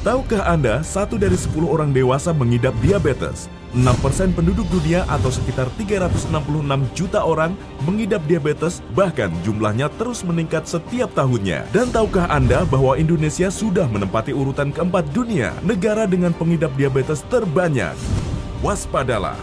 Tahukah Anda, 1 dari 10 orang dewasa mengidap diabetes? 6% penduduk dunia atau sekitar 366 juta orang mengidap diabetes, bahkan jumlahnya terus meningkat setiap tahunnya. Dan tahukah Anda bahwa Indonesia sudah menempati urutan keempat dunia, negara dengan pengidap diabetes terbanyak? Waspadalah!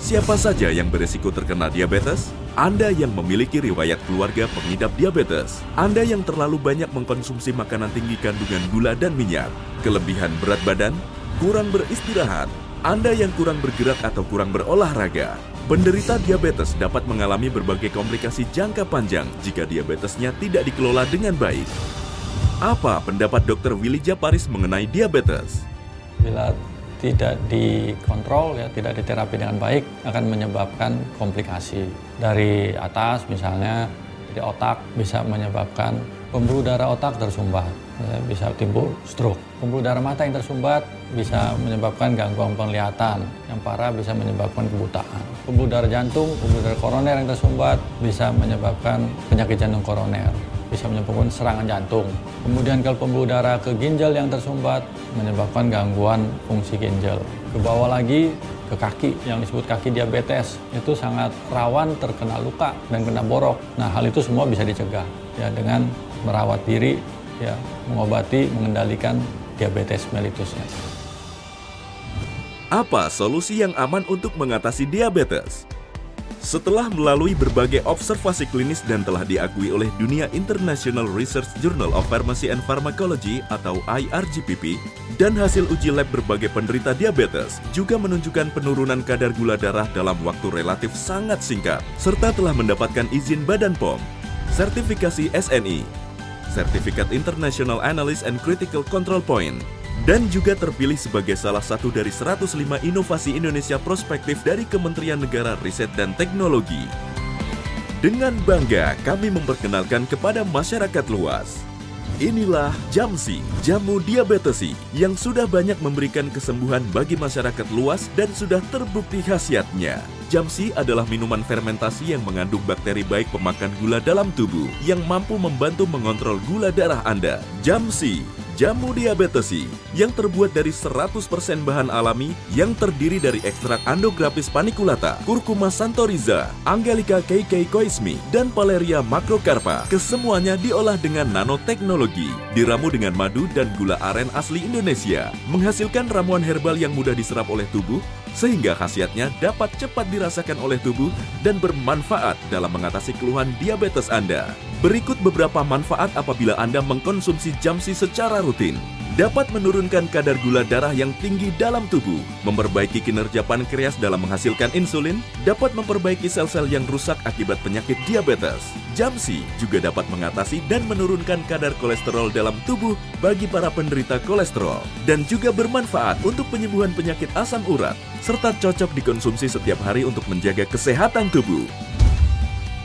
Siapa saja yang beresiko terkena diabetes? Anda yang memiliki riwayat keluarga pengidap diabetes. Anda yang terlalu banyak mengkonsumsi makanan tinggi kandungan gula dan minyak, kelebihan berat badan, kurang beristirahat, Anda yang kurang bergerak atau kurang berolahraga. Penderita diabetes dapat mengalami berbagai komplikasi jangka panjang jika diabetesnya tidak dikelola dengan baik. Apa pendapat Dr. Willy Japaris mengenai diabetes? Bila tidak dikontrol, tidak diterapi dengan baik, akan menyebabkan komplikasi. Dari atas misalnya, di otak bisa menyebabkan pembuluh darah otak tersumbat, bisa timbul stroke. Pembuluh darah mata yang tersumbat bisa menyebabkan gangguan penglihatan, yang parah bisa menyebabkan kebutaan. Pembuluh darah jantung, pembuluh darah koroner yang tersumbat bisa menyebabkan penyakit jantung koroner, bisa menyebabkan serangan jantung. Kemudian kalau pembuluh darah ke ginjal yang tersumbat menyebabkan gangguan fungsi ginjal. Ke bawah lagi ke kaki, yang disebut kaki diabetes, itu sangat rawan terkena luka dan kena borok. Nah, hal itu semua bisa dicegah ya dengan merawat diri, ya, mengobati, mengendalikan diabetes mellitusnya. Apa solusi yang aman untuk mengatasi diabetes? Setelah melalui berbagai observasi klinis dan telah diakui oleh Dunia International Research Journal of Pharmacy and Pharmacology atau IRGPP, dan hasil uji lab berbagai penderita diabetes juga menunjukkan penurunan kadar gula darah dalam waktu relatif sangat singkat, serta telah mendapatkan izin Badan POM, sertifikasi SNI, Sertifikat International Analysis and Critical Control Point, dan juga terpilih sebagai salah satu dari 105 inovasi Indonesia prospektif dari Kementerian Negara Riset dan Teknologi. Dengan bangga kami memperkenalkan kepada masyarakat luas. Inilah Jamsi, jamu diabetesi, yang sudah banyak memberikan kesembuhan bagi masyarakat luas dan sudah terbukti khasiatnya. Jamsi adalah minuman fermentasi yang mengandung bakteri baik pemakan gula dalam tubuh yang mampu membantu mengontrol gula darah Anda. Jamsi, jamu diabetesi, yang terbuat dari 100% bahan alami yang terdiri dari ekstrak Andrographis paniculata, Curcuma santoriza, Angelica keikei-koismi, dan Paleria macrocarpa. Kesemuanya diolah dengan nanoteknologi, diramu dengan madu dan gula aren asli Indonesia, menghasilkan ramuan herbal yang mudah diserap oleh tubuh, sehingga khasiatnya dapat cepat dirasakan oleh tubuh dan bermanfaat dalam mengatasi keluhan diabetes Anda. Berikut beberapa manfaat apabila Anda mengkonsumsi Jamsi secara rutin. Dapat menurunkan kadar gula darah yang tinggi dalam tubuh, memperbaiki kinerja pankreas dalam menghasilkan insulin, dapat memperbaiki sel-sel yang rusak akibat penyakit diabetes. Jamsi juga dapat mengatasi dan menurunkan kadar kolesterol dalam tubuh bagi para penderita kolesterol, dan juga bermanfaat untuk penyembuhan penyakit asam urat, serta cocok dikonsumsi setiap hari untuk menjaga kesehatan tubuh.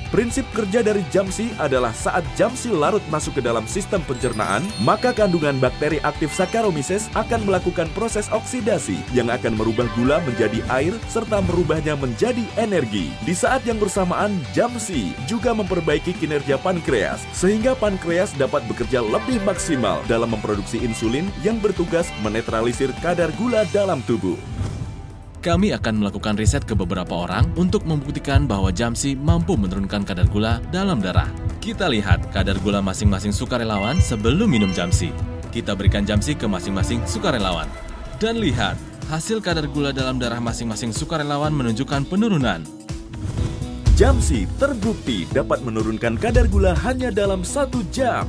Prinsip kerja dari Jamsi adalah saat Jamsi larut masuk ke dalam sistem pencernaan, maka kandungan bakteri aktif Saccharomyces akan melakukan proses oksidasi yang akan merubah gula menjadi air serta merubahnya menjadi energi. Di saat yang bersamaan, Jamsi juga memperbaiki kinerja pankreas, sehingga pankreas dapat bekerja lebih maksimal dalam memproduksi insulin yang bertugas menetralisir kadar gula dalam tubuh. Kami akan melakukan riset ke beberapa orang untuk membuktikan bahwa Jamsi mampu menurunkan kadar gula dalam darah. Kita lihat kadar gula masing-masing sukarelawan sebelum minum Jamsi. Kita berikan Jamsi ke masing-masing sukarelawan. Dan lihat, hasil kadar gula dalam darah masing-masing sukarelawan menunjukkan penurunan. Jamsi terbukti dapat menurunkan kadar gula hanya dalam 1 jam.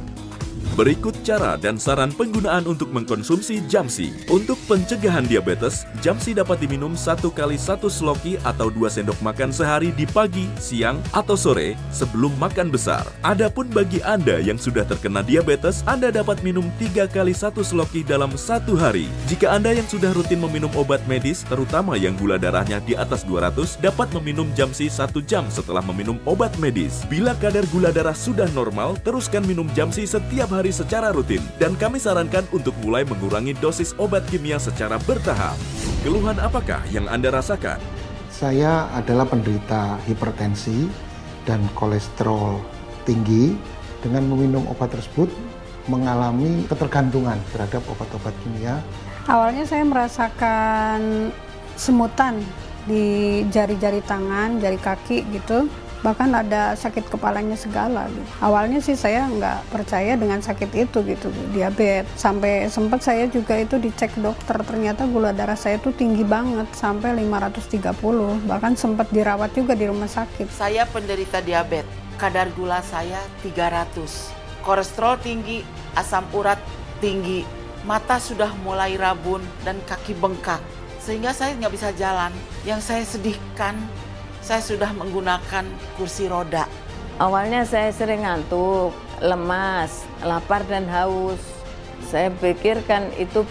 Berikut cara dan saran penggunaan untuk mengkonsumsi Jamsi. Untuk pencegahan diabetes, Jamsi dapat diminum 1 kali 1 sloki atau 2 sendok makan sehari di pagi, siang, atau sore sebelum makan besar. Adapun bagi Anda yang sudah terkena diabetes, Anda dapat minum 3 kali 1 sloki dalam 1 hari. Jika Anda yang sudah rutin meminum obat medis, terutama yang gula darahnya di atas 200, dapat meminum Jamsi 1 jam setelah meminum obat medis. Bila kadar gula darah sudah normal, teruskan minum Jamsi setiap hari secara rutin, dan kami sarankan untuk mulai mengurangi dosis obat kimia secara bertahap. Keluhan apakah yang Anda rasakan? Saya adalah penderita hipertensi dan kolesterol tinggi. Dengan meminum obat tersebut, mengalami ketergantungan terhadap obat-obat kimia. Awalnya saya merasakan semutan di jari-jari tangan, jari kaki gitu. Bahkan ada sakit kepalanya segala gitu. Awalnya sih saya nggak percaya dengan sakit itu gitu, diabetes. Sampai sempat saya juga itu dicek dokter, ternyata gula darah saya tuh tinggi banget sampai 530. Bahkan sempat dirawat juga di rumah sakit. Saya penderita diabetes, kadar gula saya 300. Kolesterol tinggi, asam urat tinggi, mata sudah mulai rabun dan kaki bengkak. Sehingga saya nggak bisa jalan. Yang saya sedihkan, saya sudah menggunakan kursi roda. Awalnya saya sering ngantuk, lemas, lapar dan haus. Saya pikirkan itu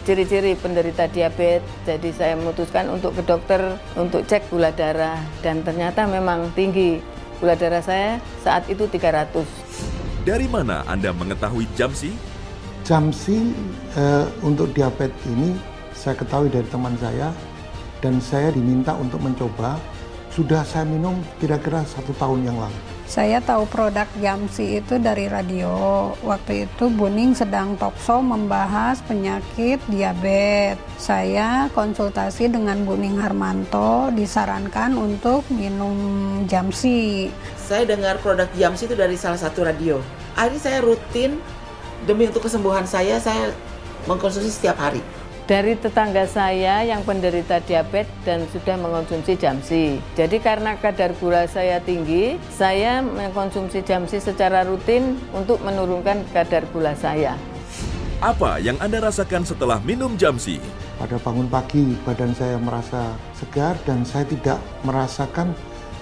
ciri-ciri penderita diabetes. Jadi saya memutuskan untuk ke dokter untuk cek gula darah. Dan ternyata memang tinggi. Gula darah saya saat itu 300. Dari mana Anda mengetahui Jamsi? Jamsi untuk diabetes ini saya ketahui dari teman saya dan saya diminta untuk mencoba. Sudah saya minum kira-kira 1 tahun yang lalu. Saya tahu produk Jamsi itu dari radio. Waktu itu Bu Ning sedang talkshow membahas penyakit diabetes. Saya konsultasi dengan Bu Ning Harmanto, disarankan untuk minum Jamsi. Saya dengar produk Jamsi itu dari salah satu radio. Akhirnya saya rutin, demi untuk kesembuhan saya mengkonsumsi setiap hari. Dari tetangga saya yang penderita diabetes dan sudah mengkonsumsi Jamsi. Jadi karena kadar gula saya tinggi, saya mengkonsumsi Jamsi secara rutin untuk menurunkan kadar gula saya. Apa yang Anda rasakan setelah minum Jamsi? Pada bangun pagi, badan saya merasa segar dan saya tidak merasakan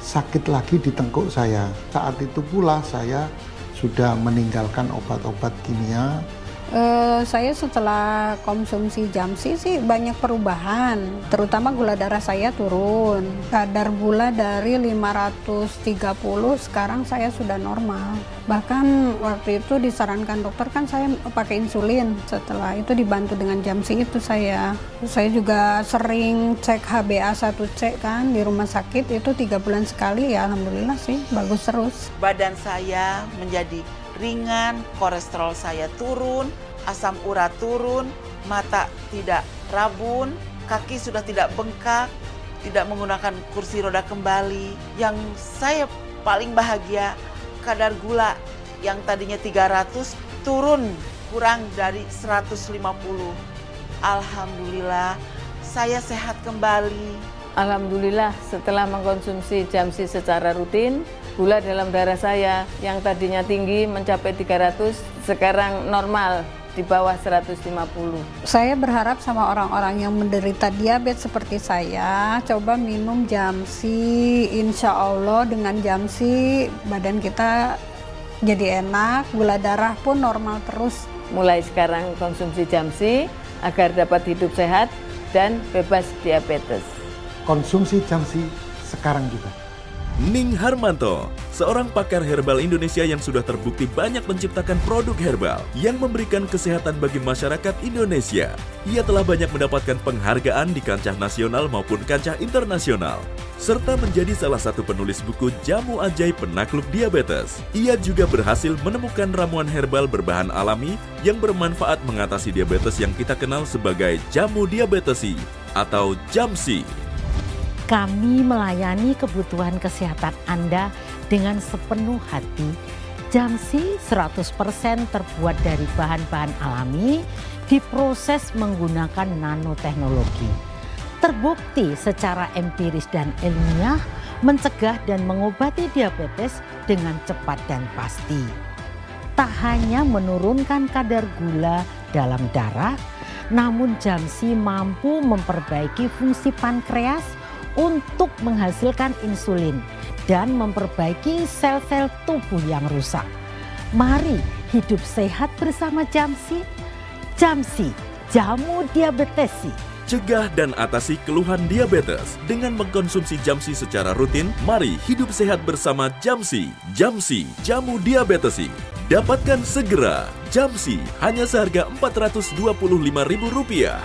sakit lagi di tengkuk saya. Saat itu pula saya sudah meninggalkan obat-obat kimia. Saya setelah konsumsi Jamsi sih banyak perubahan, terutama gula darah saya turun. Kadar gula dari 530 sekarang saya sudah normal. Bahkan waktu itu disarankan dokter kan saya pakai insulin. Setelah itu dibantu dengan Jamsi itu saya juga sering cek HbA1c kan di rumah sakit itu 3 bulan sekali ya, alhamdulillah sih bagus terus. Badan saya menjadi ringan, kolesterol saya turun, asam urat turun, mata tidak rabun, kaki sudah tidak bengkak, tidak menggunakan kursi roda kembali. Yang saya paling bahagia, kadar gula yang tadinya 300 turun kurang dari 150. Alhamdulillah, saya sehat kembali. Alhamdulillah setelah mengkonsumsi Jamsi secara rutin, gula dalam darah saya yang tadinya tinggi mencapai 300, sekarang normal di bawah 150. Saya berharap sama orang-orang yang menderita diabetes seperti saya, coba minum Jamsi. Insya Allah dengan Jamsi badan kita jadi enak, gula darah pun normal terus. Mulai sekarang konsumsi Jamsi agar dapat hidup sehat dan bebas diabetes. Konsumsi Jamsi sekarang juga. Ning Harmanto, seorang pakar herbal Indonesia yang sudah terbukti banyak menciptakan produk herbal yang memberikan kesehatan bagi masyarakat Indonesia. Ia telah banyak mendapatkan penghargaan di kancah nasional maupun kancah internasional, serta menjadi salah satu penulis buku Jamu Ajaib Penakluk Diabetes. Ia juga berhasil menemukan ramuan herbal berbahan alami yang bermanfaat mengatasi diabetes yang kita kenal sebagai jamu diabetesi atau Jamsi. Kami melayani kebutuhan kesehatan Anda dengan sepenuh hati. Jamsi 100% terbuat dari bahan-bahan alami, diproses menggunakan nanoteknologi. Terbukti secara empiris dan ilmiah mencegah dan mengobati diabetes dengan cepat dan pasti. Tak hanya menurunkan kadar gula dalam darah, namun Jamsi mampu memperbaiki fungsi pankreas untuk menghasilkan insulin dan memperbaiki sel-sel tubuh yang rusak. Mari hidup sehat bersama Jamsi. Jamsi, jamu diabetesi. Cegah dan atasi keluhan diabetes dengan mengkonsumsi Jamsi secara rutin. Mari hidup sehat bersama Jamsi. Jamsi, jamu diabetesi. Dapatkan segera Jamsi hanya seharga Rp425.000.